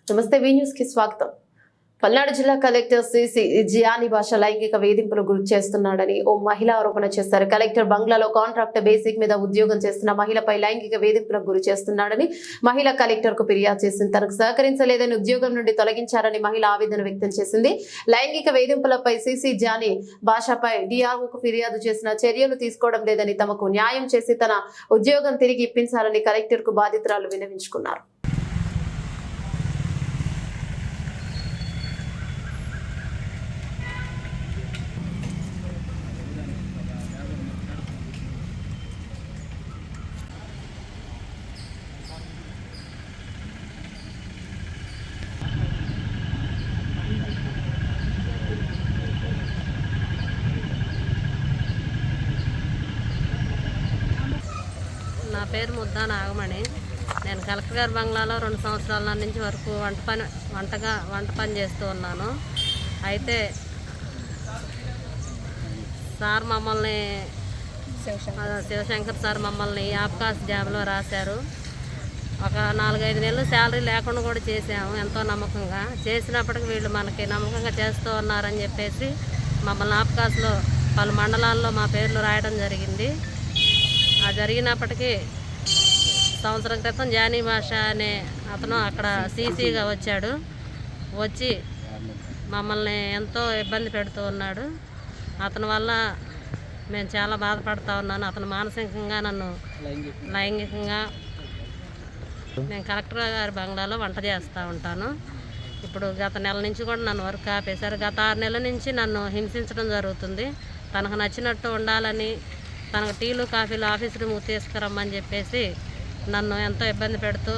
నమస్తే వి న్యూస్ కి స్వాగతం. పల్నాడు జిల్లా కలెక్టర్ సిసి జియానీ భాష లైంగిక వేధింపులు గురి చేస్తున్నాడని ఓ మహిళ ఆరోపణ చేశారు. కలెక్టర్ బంగ్లాలో కాంట్రాక్ట్ బేసిక్ మీద ఉద్యోగం చేస్తున్న మహిళపై లైంగిక వేధింపులకు గురి చేస్తున్నాడని మహిళ కలెక్టర్ కు ఫిర్యాదు చేసింది. తనకు సహకరించలేదని ఉద్యోగం నుండి తొలగించారని మహిళ ఆవేదన వ్యక్తం చేసింది. లైంగిక వేధింపులపై సిసి జియానీ భాషపై డిఆర్ఓకు ఫిర్యాదు చేసిన చర్యలు తీసుకోవడం లేదని, తమకు న్యాయం చేసి తన ఉద్యోగం తిరిగి ఇప్పించాలని కలెక్టర్ కు బాధితురాలు విన్నవించుకున్నారు. నా పేరు ముద్దా నాగమణి. నేను కలెక్టర్ గారి బంగ్లాలో 2 సంవత్సరాల నుంచి వరకు వంట పని చేస్తూ ఉన్నాను. అయితే సార్ మమ్మల్ని శివశంకర్ సార్ మమ్మల్ని ఆబ్కాస్ జాబ్లో రాశారు. ఒక 4-5 నెలలు శాలరీ లేకుండా కూడా చేసాము ఎంతో నమ్మకంగా. చేసినప్పటికీ వీళ్ళు మనకి నమ్మకంగా చేస్తూ ఉన్నారని చెప్పేసి మమ్మల్ని ఆబ్కాస్లో పలు మండలాల్లో మా పేర్లు రాయడం జరిగింది. ఆ జరిగినప్పటికీ సంవత్సరం క్రితం జానీ భాష అనే అతను అక్కడ సీసీగా వచ్చాడు. వచ్చి మమ్మల్ని ఎంతో ఇబ్బంది పెడుతూ ఉన్నాడు. అతని వల్ల మేము చాలా బాధపడుతూ ఉన్నాను. అతను మానసికంగా నన్ను లైంగికంగా నేను కలెక్టర్ గారి బంగ్లాలో వంట చేస్తూ ఉంటాను. ఇప్పుడు గత నెల నుంచి కూడా నన్ను వర్క్ ఆపేశారు. గత 6 నెలల నుంచి నన్ను హింసించడం జరుగుతుంది. తనకు నచ్చినట్టు ఉండాలని, తనకు టీలు కాఫీలు ఆఫీస్ రూమ్ తీసుకురమ్మని చెప్పేసి నన్ను ఎంతో ఇబ్బంది పెడుతూ,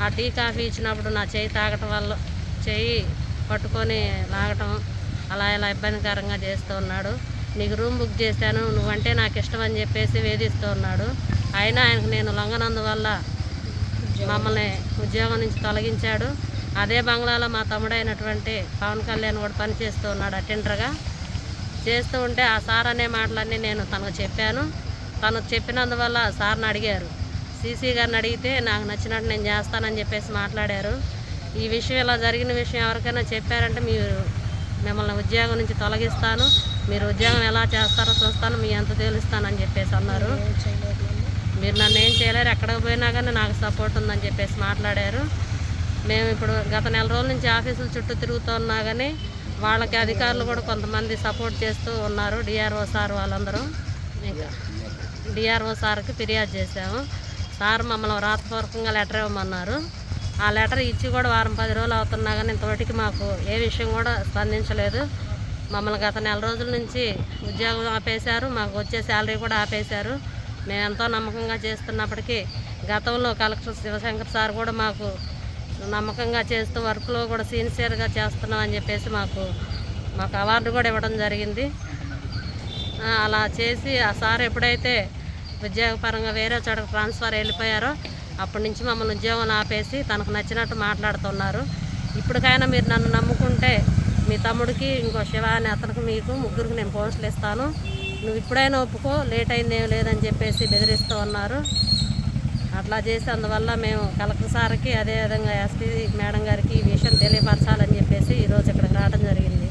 ఆ టీ కాఫీ ఇచ్చినప్పుడు నా చేయి తాగటం వల్ల చేయి పట్టుకొని లాగటం అలా ఇలా ఇబ్బందికరంగా చేస్తూ ఉన్నాడు. నీకు రూమ్ బుక్ చేశాను, నువ్వంటే నాకు ఇష్టం అని చెప్పేసి వేధిస్తూ ఉన్నాడు. అయినా ఆయనకు నేను లొంగనందువల్ల మమ్మల్ని ఉద్యోగం నుంచి తొలగించాడు. అదే బంగ్లాలో మా తమ్ముడైనటువంటి పవన్ కళ్యాణ్ కూడా పనిచేస్తూ ఉన్నాడు అటెండర్గా. చేస్తూ ఉంటే ఆ సార్ అనే మాటలన్నీ నేను తనకు చెప్పాను. తను చెప్పినందువల్ల సార్ని అడిగారు, సీసీ గారిని అడిగితే నాకు నచ్చినట్టు నేను చేస్తానని చెప్పేసి మాట్లాడారు. ఈ విషయం ఇలా జరిగిన విషయం ఎవరికైనా చెప్పారంటే మిమ్మల్ని ఉద్యోగం నుంచి తొలగిస్తాను, మీరు ఉద్యోగం ఎలా చేస్తారో చూస్తాను, మీ ఎంత తేలుస్తానని చెప్పేసి అన్నారు. మీరు నన్ను ఏం చేయలేరు, ఎక్కడికి పోయినా కానీ నాకు సపోర్ట్ ఉందని చెప్పేసి మాట్లాడారు. మేము ఇప్పుడు గత నెల రోజుల నుంచి ఆఫీసుల చుట్టూ తిరుగుతున్నా కానీ వాళ్ళకి అధికారులు కూడా కొంతమంది సపోర్ట్ చేస్తూ ఉన్నారు. డిఆర్ఓ సార్ వాళ్ళందరూ. ఇంకా డిఆర్ఓ సార్కి ఫిర్యాదు చేసాము. సార్ మమ్మల్ని రాతపూర్వకంగా లెటర్ ఇవ్వమన్నారు. ఆ లెటర్ ఇచ్చి కూడా 10 రోజులు అవుతున్నా కానీ ఇంతవరకు మాకు ఏ విషయం కూడా స్పందించలేదు. మమ్మల్ని గత నెల రోజుల నుంచి ఉద్యోగం ఆపేశారు, మాకు వచ్చే శాలరీ కూడా ఆపేశారు. మేము ఎంతో నమ్మకంగా చేస్తున్నప్పటికీ గతంలో కలెక్టర్ శివశంకర్ సార్ కూడా మాకు నమ్మకంగా చేస్తూ వర్క్లో కూడా సిన్సియర్గా చేస్తున్నాం అని చెప్పేసి మాకు అవార్డు కూడా ఇవ్వడం జరిగింది. అలా చేసి ఆ సార్ ఎప్పుడైతే ఉద్యోగపరంగా వేరే చోటకు ట్రాన్స్ఫర్ వెళ్ళిపోయారో అప్పటి నుంచి మమ్మల్ని ఉద్యోగం ఆపేసి తనకు నచ్చినట్టు మాట్లాడుతున్నారు. ఇప్పటికైనా మీరు నన్ను నమ్ముకుంటే మీ తమ్ముడికి, ఇంకో శివ అని అతనికి, మీకు ముగ్గురికి నేను పోస్టులు ఇస్తాను, నువ్వు ఇప్పుడైనా ఒప్పుకో, లేట్ అయింది ఏం లేదని చెప్పేసి బెదిరిస్తూ ఉన్నారు. అట్లా చేసి అందువల్ల మేము కలెక్టర్ సార్కి, అదేవిధంగా ఎస్పీ మేడం గారికి ఈ విషయం తెలియపరచాలని చెప్పేసి ఈరోజు ఇక్కడికి రావడం జరిగింది.